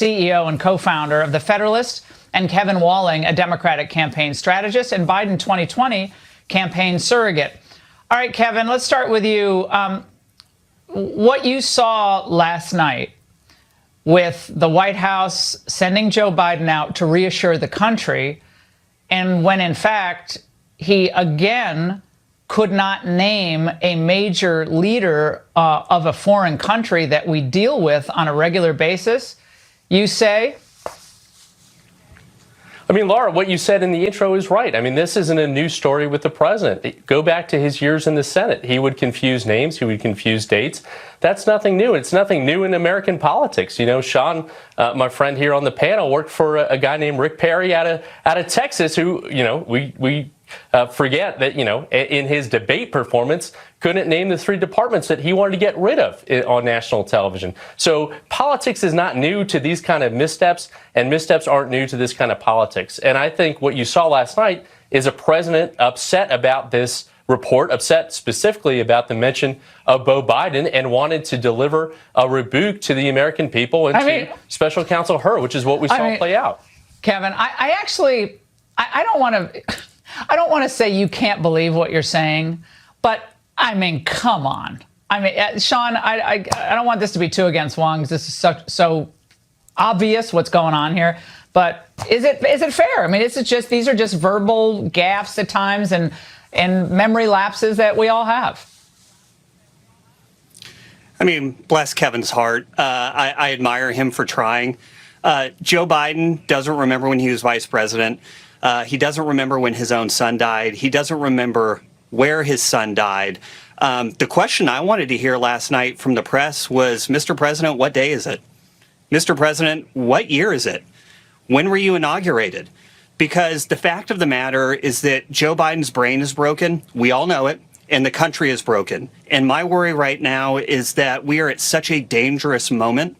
CEO and co-founder of the Federalist, and Kevin Walling, a Democratic campaign strategist and Biden 2020 campaign surrogate. All right, Kevin, let's start with you. What you saw last night with the White House sending Joe Biden out to reassure the country, and when in fact he again could not name a major leader of a foreign country that we deal with on a regular basis, you say? I mean, Laura, what you said in the intro is right. I mean, this isn't a new story with the president. Go back to his years in the Senate. He would confuse names. He would confuse dates. That's nothing new. It's nothing new in American politics. You know, Sean, my friend here on the panel, worked for a guy named Rick Perry out of Texas who, you know, we forget that, you know, in his debate performance, couldn't name the 3 departments that he wanted to get rid of on national television. So politics is not new to these kind of missteps, and missteps aren't new to this kind of politics. And I think what you saw last night is a president upset about this report, upset specifically about the mention of Beau Biden, and wanted to deliver a rebuke to the American people and to Special Counsel Hur, which is what we saw play out. Kevin, I don't want to say you can't believe what you're saying, but I mean, come on. I mean, Sean, I don't want this to be 2 against 1 because this is so obvious what's going on here. But is it fair? I mean, these are just verbal gaffes at times and memory lapses that we all have. I mean, bless Kevin's heart. I admire him for trying. Joe Biden doesn't remember when he was vice president. He doesn't remember when his own son died. He doesn't remember where his son died. The question I wanted to hear last night from the press was, Mr. President, what day is it? Mr. President, what year is it? When were you inaugurated? Because the fact of the matter is that Joe Biden's brain is broken. We all know it. And the country is broken. And my worry right now is that we are at such a dangerous moment,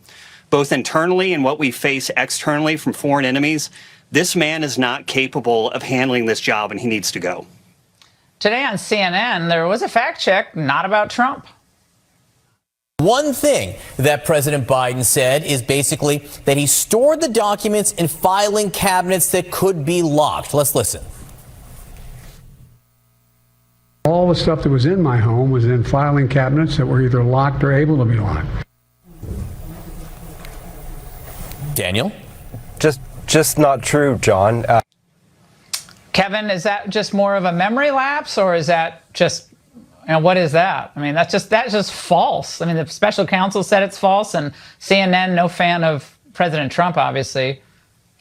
both internally and what we face externally from foreign enemies. This man is not capable of handling this job, and he needs to go. Today on CNN, there was a fact check, not about Trump. One thing that President Biden said is basically that he stored the documents in filing cabinets that could be locked. Let's listen. All the stuff that was in my home was in filing cabinets that were either locked or able to be locked. Daniel? Just not true, John. Kevin, is that just more of a memory lapse, or is that just, what is that? I mean, that's just false. I mean, the special counsel said it's false, and CNN, no fan of President Trump, obviously.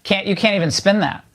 You can't even spin that.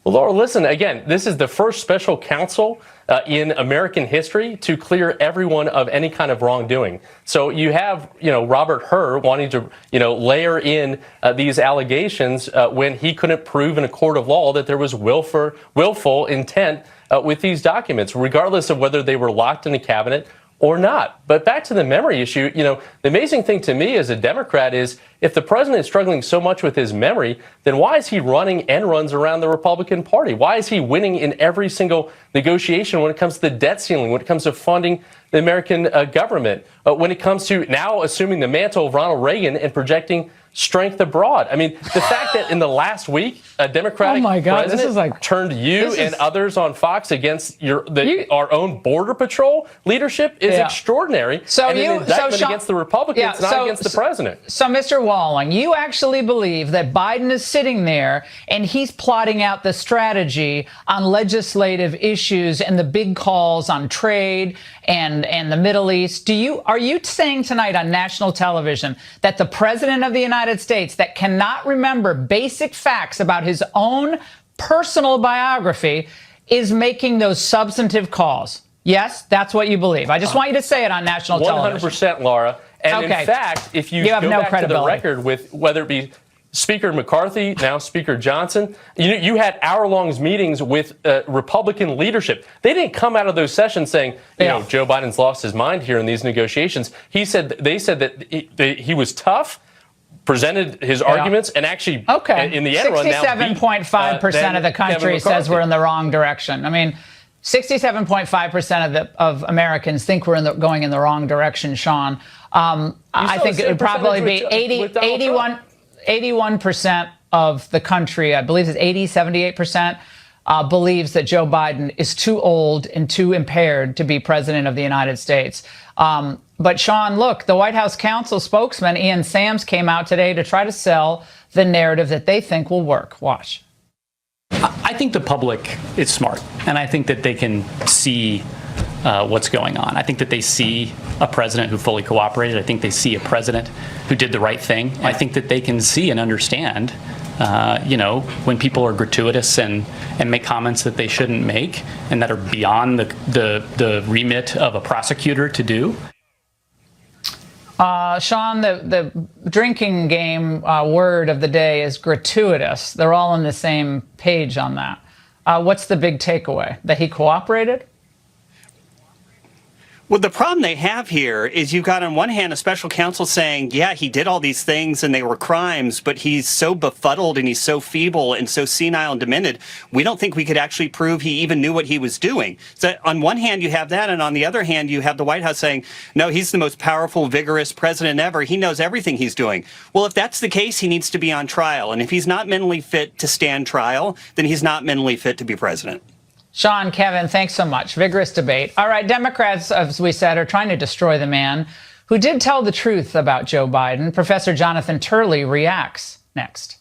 Well, Laura, listen, again, this is the first special counsel in American history to clear everyone of any kind of wrongdoing. So you have, Robert Hur wanting to, layer in these allegations when he couldn't prove in a court of law that there was willful intent with these documents, regardless of whether they were locked in a cabinet or not. But back to the memory issue, the amazing thing to me as a Democrat is if the president is struggling so much with his memory, then why is he running end runs around the Republican Party? Why is he winning in every single negotiation when it comes to the debt ceiling, when it comes to funding the American government, when it comes to now assuming the mantle of Ronald Reagan and projecting strength abroad? I mean, the fact that in the last week, a Democratic president turned you and others on Fox against our own Border Patrol leadership is extraordinary. So and an indictment against the Republicans, not against the president. So, Mr. Walling, you actually believe that Biden is sitting there and he's plotting out the strategy on legislative issues and the big calls on trade and the Middle East. Are you saying tonight on national television that the president of the United States that cannot remember basic facts about his own personal biography is making those substantive calls? Yes, that's what you believe. I just want you to say it on national television. 100%, Laura. And in fact, if you go back to the record with whether it be Speaker McCarthy, now Speaker Johnson, you had hour-long meetings with Republican leadership. They didn't come out of those sessions saying, Joe Biden's lost his mind here in these negotiations. They said that he was tough, presented his arguments, and actually, in the end run, now 67.5% of the country says we're in the wrong direction. I mean, 67.5% of Americans think we're going in the wrong direction, Sean. I think it would probably be 81% of the country, I believe it's 78%, believes that Joe Biden is too old and too impaired to be president of the United States. But Sean, look, the White House counsel spokesman, Ian Sams, came out today to try to sell the narrative that they think will work. Watch. I think the public is smart, and I think that they can see what's going on. I think that they see a president who fully cooperated. I think they see a president who did the right thing. I think that they can see and understand, when people are gratuitous and make comments that they shouldn't make and that are beyond the remit of a prosecutor to do. Sean, the drinking game word of the day is gratuitous. They're all on the same page on that. What's the big takeaway? That he cooperated? Well, the problem they have here is you've got on one hand a special counsel saying, yeah, he did all these things and they were crimes, but he's so befuddled and he's so feeble and so senile and demented, we don't think we could actually prove he even knew what he was doing. So on one hand, you have that, and on the other hand, you have the White House saying, no, he's the most powerful, vigorous president ever. He knows everything he's doing. Well, if that's the case, he needs to be on trial. And if he's not mentally fit to stand trial, then he's not mentally fit to be president. Sean, Kevin, thanks so much. Vigorous debate. All right, Democrats, as we said, are trying to destroy the man who did tell the truth about Joe Biden. Professor Jonathan Turley reacts next.